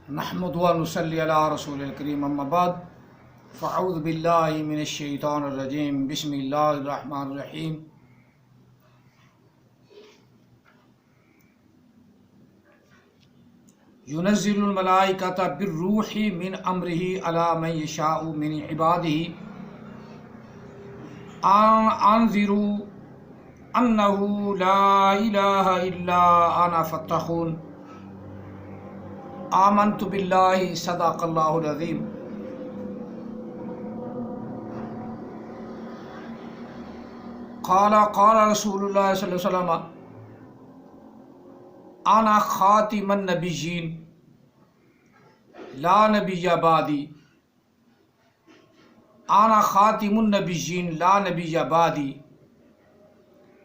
نحمد و نصلی علی رسول الکریم اما بعد فاعوذ باللہ من الشیطان الرجیم بسم اللہ الرحمن الرحیم ينزل الملائکۃ بالروح من امرہ علی من یشاء من عبادہ انذروا انہ لا الہ الا انا فاتقون آمنت باللہ صدق اللہ العظیم۔ قال رسول اللہ صلی اللہ علیہ وسلم انا خاتم النبیین لا نبی بعدی، انا خاتم النبیین لا نبی بعدی،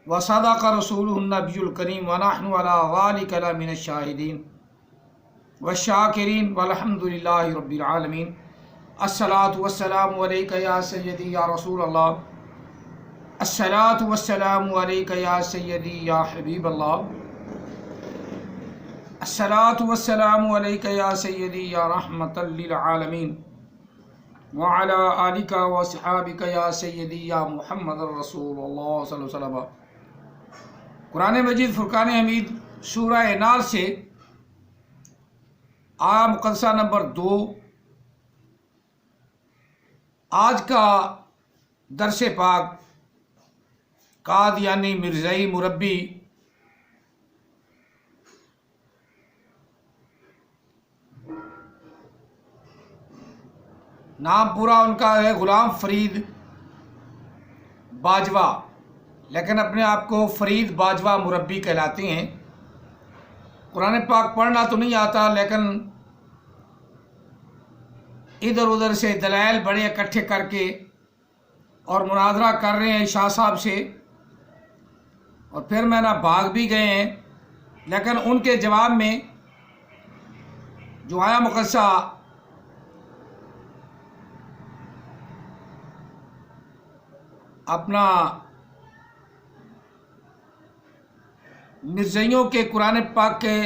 وصدق رسولہ النبی الکریم ونحن علی ذلک لمن الشاہدین والشاکرین والحمد للہ رب العالمین۔ الصلاۃ والسلام علیک یا سیدی یا رسول اللہ، الصلاۃ والسلام علیک یا سیدی یا حبیب اللہ، الصلاۃ والسلام علیک یا سیدی یا رحمۃ للعالمین، وعلی آلک وصحابک یا سیدی یا محمد رسول اللہ صلی اللہ علیہ وسلم۔ قرآن مجید فرقان حمید سورہ نار سے آیا مقدسہ نمبر 2۔ آج کا درس پاک قادیانی مرزائی مربی نام پورا ان کا ہے غلام فرید باجوہ، لیکن اپنے آپ کو فرید باجوہ مربی کہلاتے ہیں۔ قرآن پاک پڑھنا تو نہیں آتا، لیکن ادھر ادھر سے دلائل بڑے اکٹھے کر کے اور مناظرہ کر رہے ہیں شاہ صاحب سے، اور پھر میں نہ بھاگ بھی گئے ہیں، لیکن ان کے جواب میں جو آیا مقدسہ اپنا مرزائیوں کے قرآن پاک کے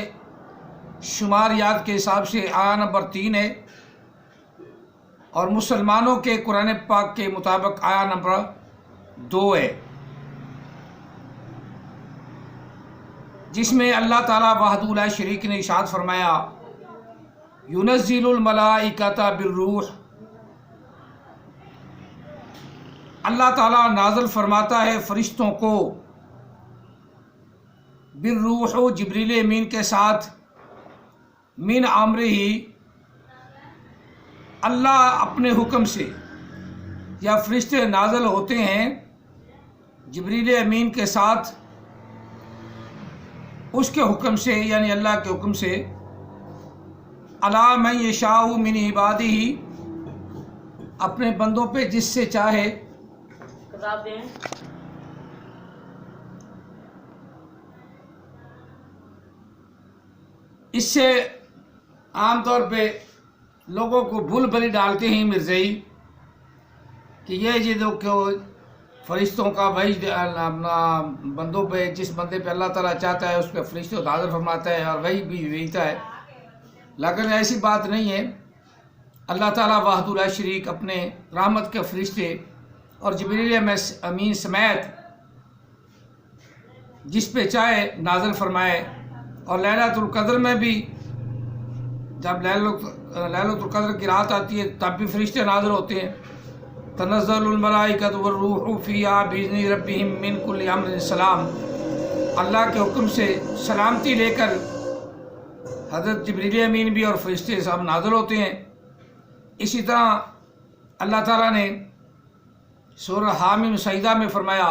شماریات کے حساب سے آیا نمبر 3 ہے، اور مسلمانوں کے قرآن پاک کے مطابق آیا نمبر 2 ہے، جس میں اللہ تعالیٰ وحدہ لا شریک نے ارشاد فرمایا ينزل الملائکۃ بالروح، اللہ تعالیٰ نازل فرماتا ہے فرشتوں کو بالروح جبریل امین کے ساتھ، من امرہ اللہ اپنے حکم سے، یا فرشتے نازل ہوتے ہیں جبریل امین کے ساتھ اس کے حکم سے، یعنی اللہ کے حکم سے، علی من یشاء من عبادہ اپنے بندوں پہ جس سے چاہے۔ اس سے عام طور پہ لوگوں کو بھول بھلی ڈالتے ہیں مرزائی کہ یہ فرشتوں کا وہی اپنا بندوں پہ، جس بندے پہ اللہ تعالیٰ چاہتا ہے اس پہ فرشتوں نازل فرماتا ہے اور وہی بھی بھیجتا ہے، لیکن ایسی بات نہیں ہے۔ اللہ تعالیٰ وحدہ لا شریک اپنے رحمت کے فرشتے اور جبریل امین سمیت جس پہ چاہے نازل فرمائے، اور لیلۃ القدر میں بھی جب لیلۃ القدر کی رات آتی ہے تب بھی فرشتے نازل ہوتے ہیں۔ تنزل الملائکۃ والروح فیہا بإذن ربہم من کل امر سلام، اللہ کے حکم سے سلامتی لے کر حضرت جبریل امین بھی اور فرشتے سب نازل ہوتے ہیں۔ اسی طرح اللہ تعالیٰ نے سورہ حامیم سجدہ میں فرمایا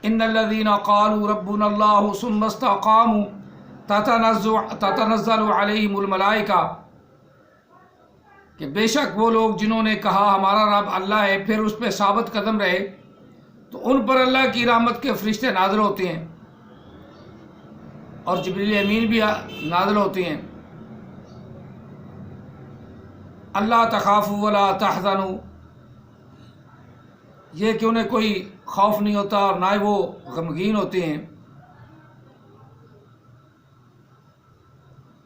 ان الذین قالوا ربنا اللہ ثم استقاموا تتنزل علیہم الملائکہ، کہ بے شک وہ لوگ جنہوں نے کہا ہمارا رب اللہ ہے، پھر اس پہ ثابت قدم رہے، تو ان پر اللہ کی رحمت کے فرشتے نازل ہوتے ہیں اور جبریل امین بھی نازل ہوتے ہیں۔ اللہ تخافوا ولا تحزنوا، یہ کہ انہیں کوئی خوف نہیں ہوتا اور نہ ہی وہ غمگین ہوتے ہیں۔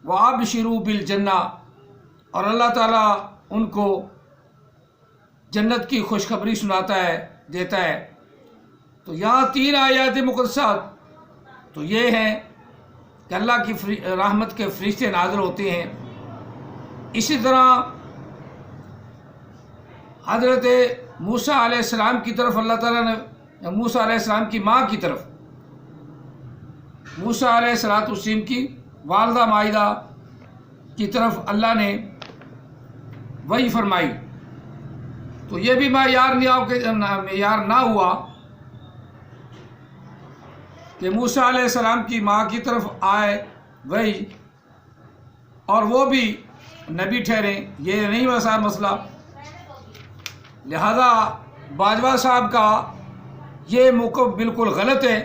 وَأَبْشِرُوا بِالْجَنَّةِ اور اللہ تعالیٰ ان کو جنت کی خوشخبری سناتا ہے، دیتا ہے۔ تو یہاں 3 آیات مقدسات تو یہ ہیں کہ اللہ کی رحمت کے فرشتے نازل ہوتے ہیں۔ اسی طرح حضرت موسیٰ علیہ السلام کی طرف اللہ تعالیٰ نے، موسیٰ علیہ السلام کی ماں کی طرف، موسیٰ علیہ السلام کی والدہ مائدہ کی طرف اللہ نے وحی فرمائی۔ تو یہ بھی معیار نہ ہوا کہ موسیٰ علیہ السلام کی ماں کی طرف آئے وحی اور وہ بھی نبی ٹھہریں، یہ نہیں ویسا مسئلہ۔ لہذا باجوہ صاحب کا یہ موقف بالکل غلط ہے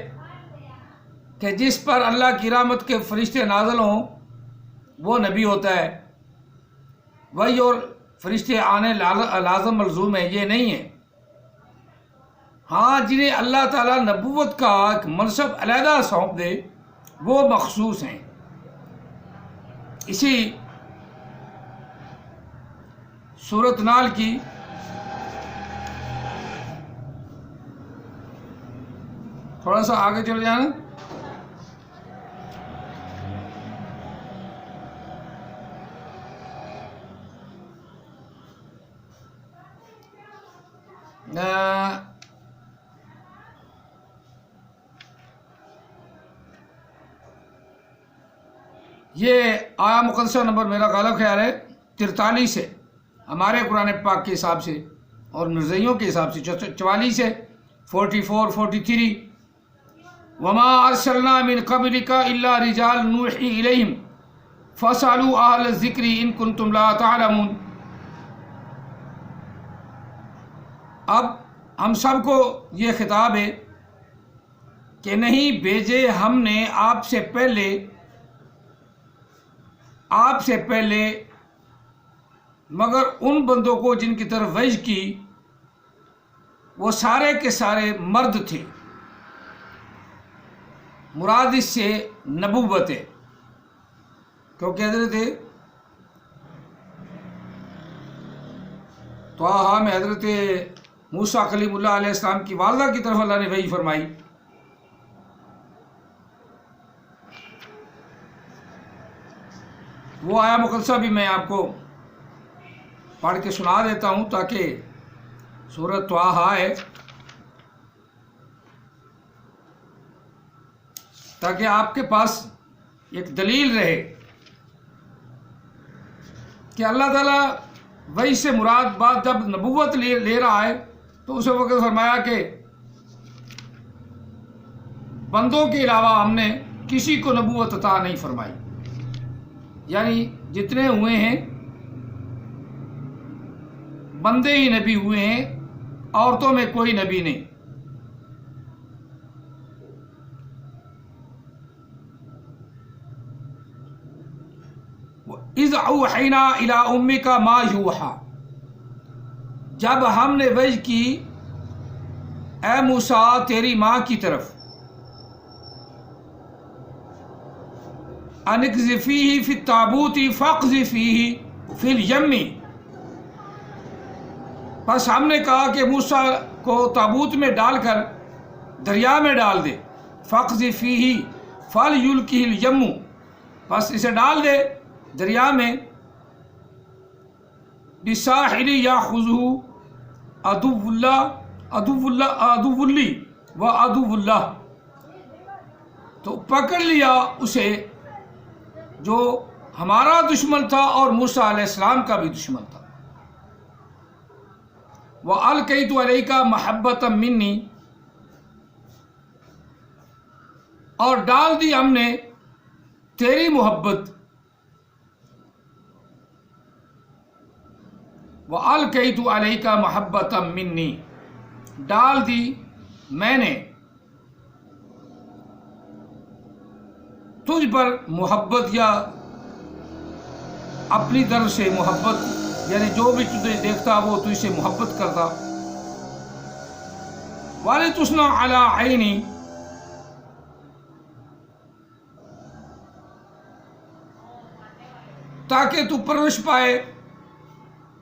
کہ جس پر اللہ کی رحمت کے فرشتے نازل ہوں وہ نبی ہوتا ہے، وہی اور فرشتے آنے لازم ملزوم ہے، یہ نہیں ہے۔ ہاں، جنہیں اللہ تعالیٰ نبوت کا ایک منصب علیحدہ سونپ دے وہ مخصوص ہیں۔ اسی سورۃ نحل کی تھوڑا سا آگے چل جانا، یہ آیا مقدسہ نمبر میرا غالب خیال ہے 43 ہے ہمارے قرآن پاک کے حساب سے، اور مرزائیوں کے حساب سے 44 ہے، 44 43۔ وما ارسلنا من قبلک الا رجال نوحی الیہم فاسألوا اہل الذکر ان کنتم لا تعلمون۔ اب ہم سب کو یہ خطاب ہے کہ نہیں بھیجے ہم نے آپ سے پہلے مگر ان بندوں کو جن کی طرف وحی کی وہ سارے کے سارے مرد تھے۔ مراد اس سے نبوت ہے، کیونکہ حضرت طٰہٰ میں حضرت موسیٰ کلیم اللہ علیہ السلام کی والدہ کی طرف اللہ نے وحی فرمائی۔ وہ آیا مقدسہ بھی میں آپ کو پڑھ کے سنا دیتا ہوں تاکہ سورۃ طٰہٰ ہے، تاکہ آپ کے پاس ایک دلیل رہے کہ اللہ تعالیٰ وحی سے مراد بات جب نبوت لے رہا ہے تو اس وقت فرمایا کہ بندوں کے علاوہ ہم نے کسی کو نبوت عطا نہیں فرمائی، یعنی جتنے ہوئے ہیں بندے ہی نبی ہوئے ہیں، عورتوں میں کوئی نبی نہیں۔ اذ اوحینا الی امک ما یوحی، جب ہم نے وحی کی اے موسیٰ تیری ماں کی طرف، ان اقذفیہ فی التابوت فاقذفیہ فی الیم، بس ہم نے کہا کہ موسیٰ کو تابوت میں ڈال کر دریا میں ڈال دے، فاقذفیہ فلیلقہ الیم، بس اسے ڈال دے دریا میں، بساحل یاخذہ عدو لی و عدو اللہ، تو پکڑ لیا اسے جو ہمارا دشمن تھا اور موسیٰ علیہ السلام کا بھی دشمن تھا۔ وَأَلْقَيْتُ عَلَيْكَ مَحَبَّةً مِّنِّي، اور ڈال دی ہم نے تیری محبت، وَأَلْقَيْتُ عَلَيْكَ مَحَبَّةً مِّنِّي، ڈال دی میں نے تجھ پر محبت، یا اپنی طرف سے محبت، یعنی جو بھی تجھے دیکھتا وہ تجھ سے محبت کرتا۔ وَلِتُصْنَعَ عَلَىٰ عَيْنِي، تاکہ تو پرورش پائے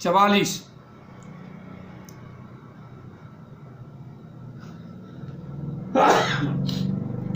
44,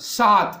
7,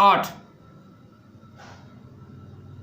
8,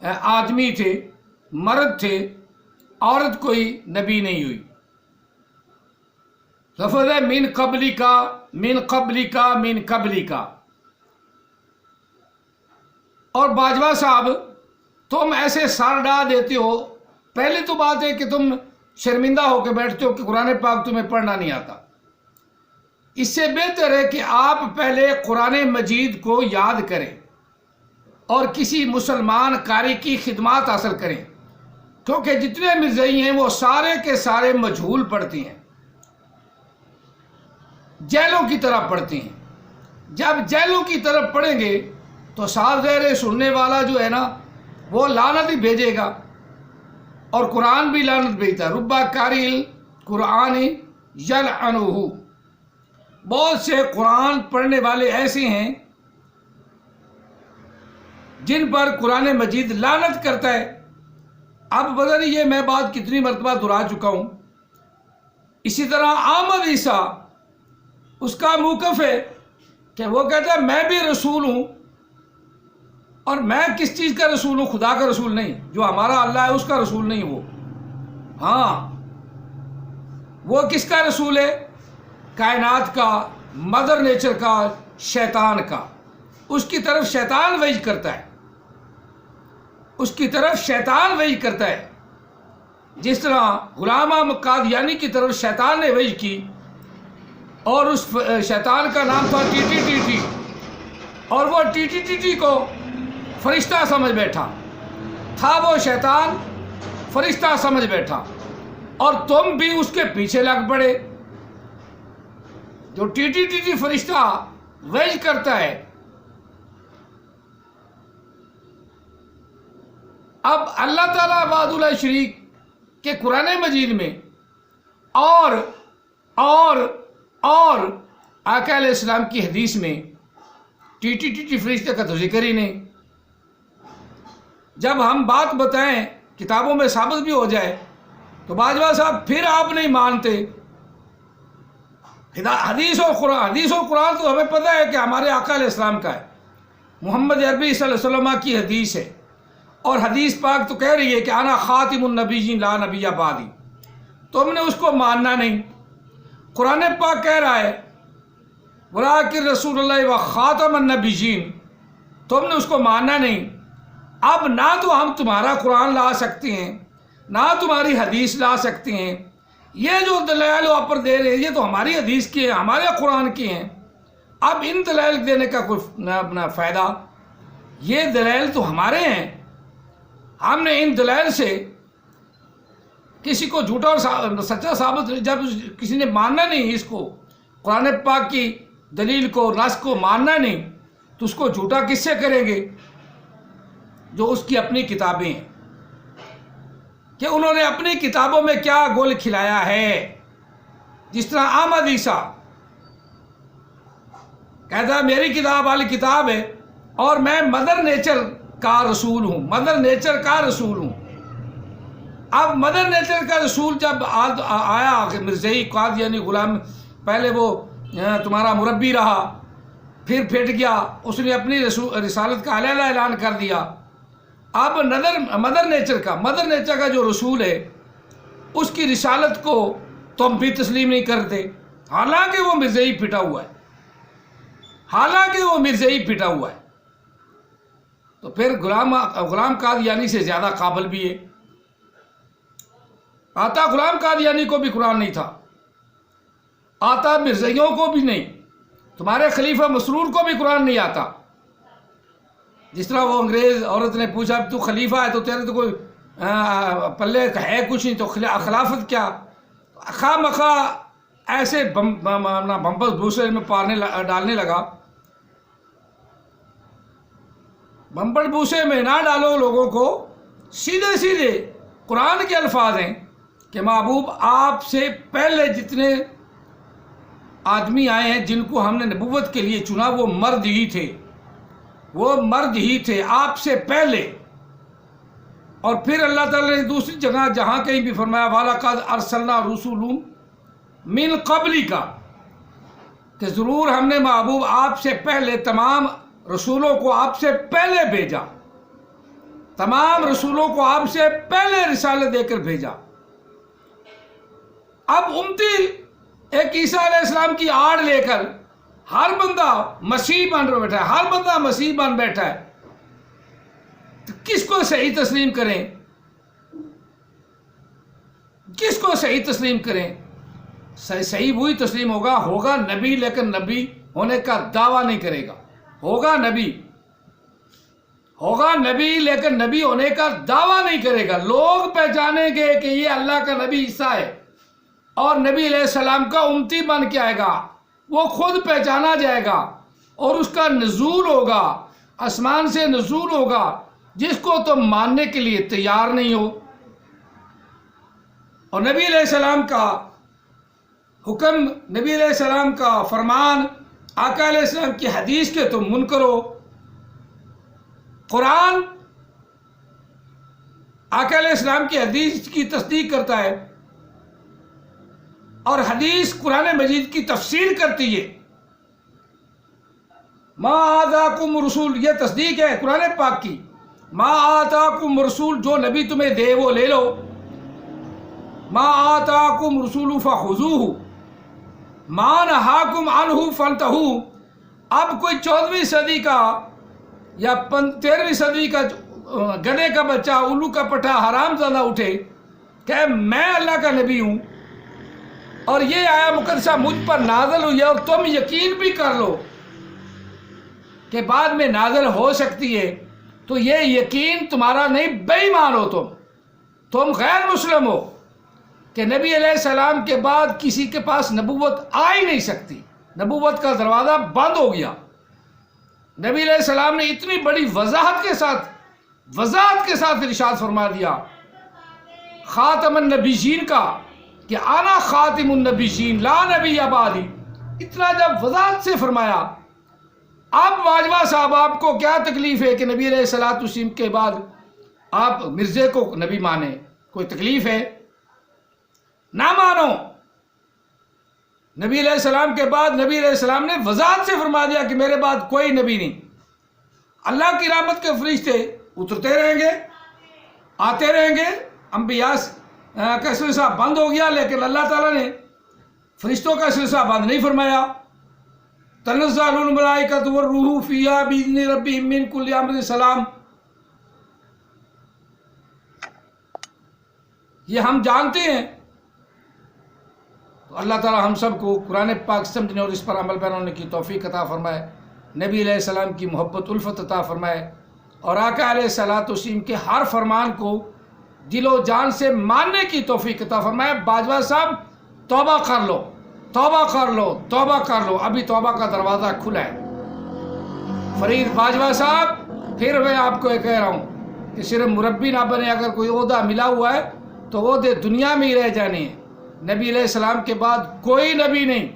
آدمی تھے، مرد تھے، عورت کوئی نبی نہیں ہوئی۔ لفظ ہے من قبلی کا، من قبلی کا، من قبلی کا۔ اور باجوہ صاحب تم ایسے سر ڈا دیتے ہو، پہلی تو بات ہے کہ تم شرمندہ ہو کے بیٹھتے ہو کہ قرآن پاک تمہیں پڑھنا نہیں آتا۔ اس سے بہتر ہے کہ آپ پہلے قرآن مجید کو یاد کریں اور کسی مسلمان قاری کی خدمات حاصل کریں، کیونکہ جتنے مرزائی ہیں وہ سارے کے سارے مجہول پڑھتے ہیں، جیلوں کی طرح پڑھتے ہیں۔ جب جیلوں کی طرف پڑھیں گے تو صاف ظاہر ہے سننے والا جو ہے نا وہ لعنت ہی بھیجے گا، اور قرآن بھی لعنت بھیجتا ہے۔ ربا قاری قرآن یلعنہ، بہت سے قرآن پڑھنے والے ایسے ہیں جن پر قرآن مجید لعنت کرتا ہے۔ اب پتہ نہیں یہ میں بات کتنی مرتبہ دہرا چکا ہوں۔ اسی طرح احمد عیسیٰ، اس کا موقف ہے کہ وہ کہتا ہے میں بھی رسول ہوں، اور میں کس چیز کا رسول ہوں؟ خدا کا رسول نہیں، جو ہمارا اللہ ہے اس کا رسول نہیں وہ۔ ہاں، وہ کس کا رسول ہے؟ کائنات کا، مدر نیچر کا، شیطان کا۔ اس کی طرف شیطان وحی کرتا ہے، اس کی طرف شیطان وحی کرتا ہے، جس طرح غلام احمد قادیانی کی طرف شیطان نے وحی کی، اور اس شیطان کا نام تھا ٹی ٹی ٹی ٹی، اور وہ ٹی ٹی ٹی ٹی کو فرشتہ سمجھ بیٹھا تھا، وہ شیطان فرشتہ سمجھ بیٹھا، اور تم بھی اس کے پیچھے لگ پڑے۔ جو ٹی ٹی ٹی ٹی فرشتہ وحی کرتا ہے، اب اللہ تعالیٰ وحدہ لا شریک کے قرآن مجید میں اور آقا علیہ السلام کی حدیث میں ٹی ٹی ٹی ٹی فرشتے کا تو ذکر ہی نہیں۔ جب ہم بات بتائیں کتابوں میں ثابت بھی ہو جائے تو باجوہ صاحب پھر آپ نہیں مانتے۔ حدیث اور قرآن تو ہمیں پتہ ہے کہ ہمارے آقا علیہ السلام کا ہے، محمد عربی صلی اللہ علیہ وسلم کی حدیث ہے، اور حدیث پاک تو کہہ رہی ہے کہ انا خاتم النبیین لا نبی بعدی، تم نے اس کو ماننا نہیں۔ قرآن پاک کہہ رہا ہے ولیکن رسول اللہ و خاتم النبیین، تم نے اس کو ماننا نہیں۔ اب نہ تو ہم تمہارا قرآن لا سکتے ہیں، نہ تمہاری حدیث لا سکتے ہیں۔ یہ جو دلائل آپ پر دے رہے ہیں یہ تو ہماری حدیث کے ہیں، ہمارے قرآن کے ہیں۔ اب ان دلائل دینے کا کوئی اپنا فائدہ، یہ دلائل تو ہمارے ہیں، ہم نے ان دلائل سے کسی کو جھوٹا اور سچا ثابت، جب کسی نے ماننا نہیں اس کو، قرآن پاک کی دلیل کو، نص کو ماننا نہیں، تو اس کو جھوٹا کس سے کریں گے؟ جو اس کی اپنی کتابیں ہیں، کہ انہوں نے اپنی کتابوں میں کیا گول کھلایا ہے۔ جس طرح احمد عیسیٰ کہتا ہے میری کتاب والی کتاب ہے اور میں مدر نیچر کا رسول ہوں، مدر نیچر کا رسول ہوں۔ اب مدر نیچر کا رسول جب آیا کہ مرزائی قادیانی غلام، پہلے وہ تمہارا مربی رہا، پھر پھٹ گیا، اس نے اپنی رسالت کا علیحدہ اعلان کر دیا۔ اب مدر نیچر کا جو رسول ہے اس کی رسالت کو تم بھی تسلیم نہیں کرتے، حالانکہ وہ مرزائی پھٹا ہوا ہے، حالانکہ وہ مرزائی پھٹا ہوا ہے۔ تو پھر غلام قادیانی سے زیادہ قابل بھی ہے۔ آتا غلام قادیانی کو بھی قرآن نہیں تھا، آتا مرزائیوں کو بھی نہیں، تمہارے خلیفہ مسرور کو بھی قرآن نہیں آتا۔ جس طرح وہ انگریز عورت نے پوچھا تو خلیفہ ہے تو تیرے تو کوئی پلے ہے کچھ نہیں، تو خلافت کیا؟ خواہ مخواہ ایسے بمپس بھوسے میں ڈالنے لگا۔ بمپڑ بھوسے میں نہ ڈالو لوگوں کو، سیدھے سیدھے قرآن کے الفاظ ہیں کہ محبوب آپ سے پہلے جتنے آدمی آئے ہیں جن کو ہم نے نبوت کے لیے چنا وہ مرد ہی تھے، وہ مرد ہی تھے آپ سے پہلے۔ اور پھر اللہ تعالیٰ نے دوسری جگہ جہاں کہیں بھی فرمایا وَلَقَدْ أَرْسَلْنَا رُسُلٌ مِّن قَبْلِكَ، کہ ضرور ہم نے محبوب آپ سے پہلے تمام رسولوں کو آپ سے پہلے بھیجا۔ تمام رسولوں کو آپ سے پہلے رسالت دے کر بھیجا. اب امتی ایک عیسیٰ علیہ السلام کی آڑ لے کر ہر بندہ مسیح بن بیٹھا ہے، ہر بندہ مسیح بن بیٹھا ہے، تو کس کو صحیح تسلیم کریں؟ کس کو صحیح تسلیم کریں؟ صحیح وہی تسلیم ہوگا نبی، لیکن نبی ہونے کا دعویٰ نہیں کرے گا. ہوگا نبی لیکن نبی ہونے کا دعویٰ نہیں کرے گا. لوگ پہچانیں گے کہ یہ اللہ کا نبی عیسیٰ ہے اور نبی علیہ السلام کا امتی بن کے آئے گا. وہ خود پہچانا جائے گا اور اس کا نزول ہوگا، آسمان سے نزول ہوگا، جس کو تم ماننے کے لیے تیار نہیں ہو. اور نبی علیہ السلام کا حکم، نبی علیہ السلام کا فرمان، آقا علیہ السلام کی حدیث کے تم منکر ہو. قرآن آقا علیہ السلام کی حدیث کی تصدیق کرتا ہے اور حدیث قرآن مجید کی تفسیر کرتی ہے. ما آتاکم رسول، یہ تصدیق ہے قرآن پاک کی. ما آتاکم رسول، جو نبی تمہیں دے وہ لے لو. ما آتاکم رسول فخذوہ ما نہاکم عنہ فانتہوا. اب کوئی 14ویں صدی کا یا 13ویں صدی کا گدھے کا بچہ، الو کا پٹھا حرام زادہ اٹھے کہ میں اللہ کا نبی ہوں اور یہ آیا مقدسہ مجھ پر نازل ہوئی ہے، اور تم یقین بھی کر لو کہ بعد میں نازل ہو سکتی ہے، تو یہ یقین تمہارا نہیں، بے ایمان ہو تم غیر مسلم ہو کہ نبی علیہ السلام کے بعد کسی کے پاس نبوت آ ہی نہیں سکتی. نبوت کا دروازہ بند ہو گیا. نبی علیہ السلام نے اتنی بڑی وضاحت کے ساتھ ارشاد فرما دیا خاتم النبیین کا کہ انا خاتم النبیین لا نبی بعدی. اتنا جب وضاحت سے فرمایا، اب باجوہ صاحب آپ کو کیا تکلیف ہے کہ نبی علیہ السلام کے بعد آپ مرزے کو نبی مانیں؟ کوئی تکلیف ہے؟ نہ مانو. نبی علیہ السلام کے بعد نبی علیہ السلام نے وضاحت سے فرما دیا کہ میرے بعد کوئی نبی نہیں. اللہ کی رحمت کے فرشتے اترتے رہیں گے، آتے رہیں گے. انبیاء کا سلسلہ بند ہو گیا، لیکن اللہ تعالیٰ نے فرشتوں کا سلسلہ بند نہیں فرمایا. تنزل الملائکۃ والروح فیہا بإذن ربہم من کل امر سلام. یہ ہم جانتے ہیں. تو اللہ تعالیٰ ہم سب کو قرآن پاک سمجھنے اور اس پر عمل پیرا ہونے کی توفیق عطا فرمائے. نبی علیہ السلام کی محبت الفت عطا فرمائے اور آقا علیہ السلام کے ہر فرمان کو دل و جان سے ماننے کی توفیق عطا فرمائے. باجوہ صاحب توبہ کر لو، توبہ کر لو، توبہ کر لو، ابھی توبہ کا دروازہ کھلا ہے. فرید باجوہ صاحب، پھر میں آپ کو یہ کہہ رہا ہوں کہ صرف مربی نہ بنے. اگر کوئی عہدہ ملا ہوا ہے تو عہدے دنیا میں ہی رہ جانے ہیں. نبی علیہ السلام کے بعد کوئی نبی نہیں،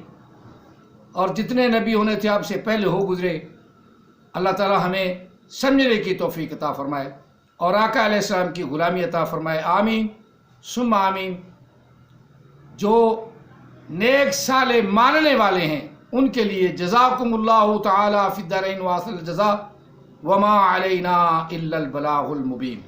اور جتنے نبی ہونے تھے آپ سے پہلے ہو گزرے. اللہ تعالی ہمیں سمجھنے کی توفیق عطا فرمائے اور آقا علیہ السلام کی غلامی عطا فرمائے. آمین ثم آمین. جو نیک صالح ماننے والے ہیں ان کے لیے جزاکم اللہ تعالی فی الدارین واصل الجزاء وما علینا الا البلاغ المبین.